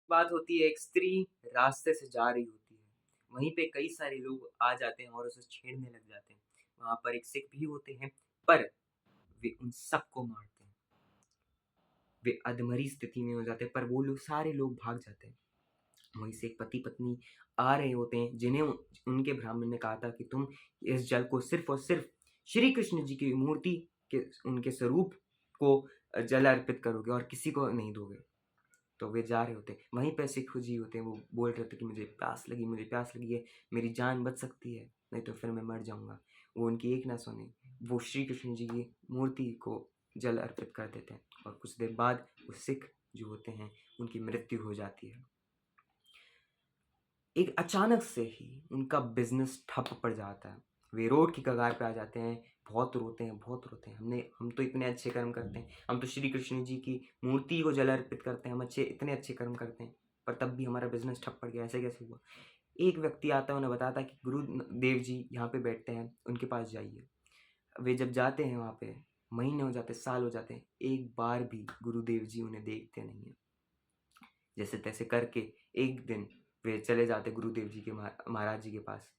बात होती है, एक स्त्री रास्ते से जा रही होती है। वहीं पे कई सारे लोग आ जाते हैं और उसे छेड़ने लग जाते हैं। वहाँ पर एक सिख भी होते हैं, पर वे उन सबको मारते हैं। वे अधमरी स्थिति में हो जाते हैं, पर वो लोग सारे लोग भाग जाते हैं। वहीं से एक पति-पत्नी आ रहे होते हैं, जिन्हें उनके ब्राह्मण ने कहा था कि तुम इस जल को सिर्फ़ और सिर्फ़ श्री कृष्ण जी की मूर्ति के उनके स्वरूप को जल अर्पित करोगे और किसी को नहीं दोगे। तो वे जा रहे होते हैं। वहीं पे सिख जी होते हैं, वो बोल रहे थे कि मुझे प्यास लगी है, मेरी जान बच सकती है, नहीं तो फिर मैं मर जाऊँगा। वो उनकी एक ना सुने, वो श्री कृष्ण जी की मूर्ति को जल अर्पित कर देते हैं और कुछ देर बाद वो सिख जो होते हैं, उनकी मृत्यु हो जाती है। एक अचानक से ही उनका बिज़नेस ठप पड़ जाता है। वे रोड की कगार पे आ जाते हैं, बहुत रोते हैं, बहुत रोते हैं। हम तो इतने अच्छे कर्म करते हैं, हम तो श्री कृष्ण जी की मूर्ति को जल अर्पित करते हैं, इतने अच्छे कर्म करते हैं, पर तब भी हमारा बिज़नेस ठप पड़ गया, ऐसे कैसे हुआ? एक व्यक्ति आता है, उन्हें बताता है कि गुरु देव जी यहाँ पे बैठते हैं, उनके पास जाइए। वे जब जाते हैं वहाँ पे, महीने हो जाते हैं, साल हो जाते हैं, एक बार भी गुरुदेव जी उन्हें देखते नहीं हैं। जैसे-तैसे करके एक दिन वे चले जाते गुरुदेव जी के महाराज जी के पास।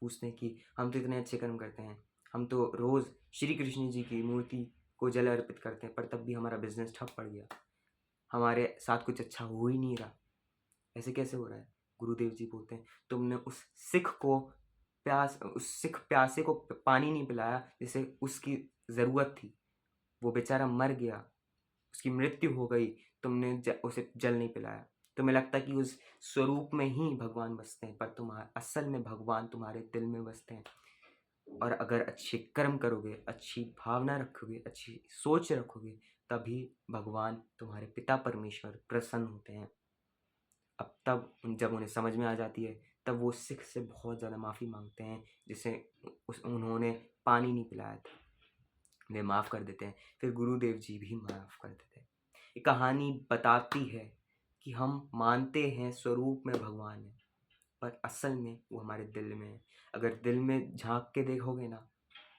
पूछते हैं कि हम तो इतने अच्छे कर्म करते हैं, हम तो रोज़ श्री कृष्ण जी की मूर्ति को जल अर्पित करते हैं, पर तब भी हमारा बिज़नेस ठप पड़ गया। हमारे साथ कुछ अच्छा हो ही नहीं रहा, ऐसे कैसे हो रहा है? गुरुदेव जी बोलते हैं, तुमने उस सिख प्यासे को पानी नहीं पिलाया जिसे उसकी ज़रूरत थी। वो बेचारा मर गया, उसकी मृत्यु हो गई, तुमने उसे जल नहीं पिलाया। तुम्हें लगता है कि उस स्वरूप में ही भगवान बसते हैं, पर असल में भगवान तुम्हारे दिल में बसते हैं। और अगर अच्छे कर्म करोगे, अच्छी भावना रखोगे, अच्छी सोच रखोगे, तभी भगवान तुम्हारे पिता परमेश्वर प्रसन्न होते हैं। जब उन्हें समझ में आ जाती है, तब वो सिख से बहुत ज़्यादा माफ़ी माँगते हैं, जिसे उन्होंने पानी नहीं पिलाया था। वे माफ़ कर देते हैं, फिर गुरुदेव जी भी माफ़ कर देते हैं। ये कहानी बताती है कि हम मानते हैं स्वरूप में भगवान है, पर असल में वो हमारे दिल में है। अगर दिल में झाँक के देखोगे ना,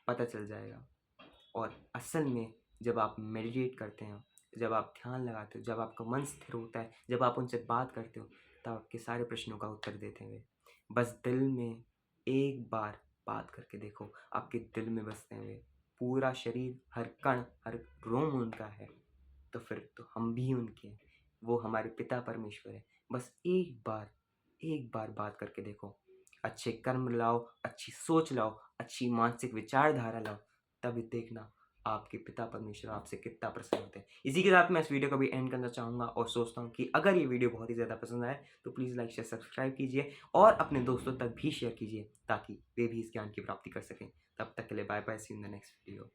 पता चल जाएगा। और असल में जब आप मेडिटेट करते हो, जब आप ध्यान लगाते हो, जब आपका मन स्थिर होता है, जब आप उनसे बात करते हो, तब आपके सारे प्रश्नों का उत्तर देते हैं वे। बस दिल में एक बार बात करके देखो, आपके दिल में बसते हैं वे। पूरा शरीर, हर कण, हर रोम उनका है, तो फिर तो हम भी उनके हैं। वो हमारे पिता परमेश्वर हैं। बस एक बार बात करके देखो। अच्छे कर्म लाओ, अच्छी सोच लाओ, अच्छी मानसिक विचारधारा लाओ, तभी देखना आपके पिता परमेश्वर आपसे कितना प्रसन्न होते हैं। इसी के साथ मैं इस वीडियो को भी एंड करना चाहूँगा और सोचता हूँ कि अगर ये वीडियो बहुत ही ज़्यादा पसंद आए तो प्लीज़ लाइक, शेयर, सब्सक्राइब कीजिए और अपने दोस्तों तक भी शेयर कीजिए ताकि वे भी इस ज्ञान की प्राप्ति कर सकें। तब तक के लिए bye bye, see you in the next video.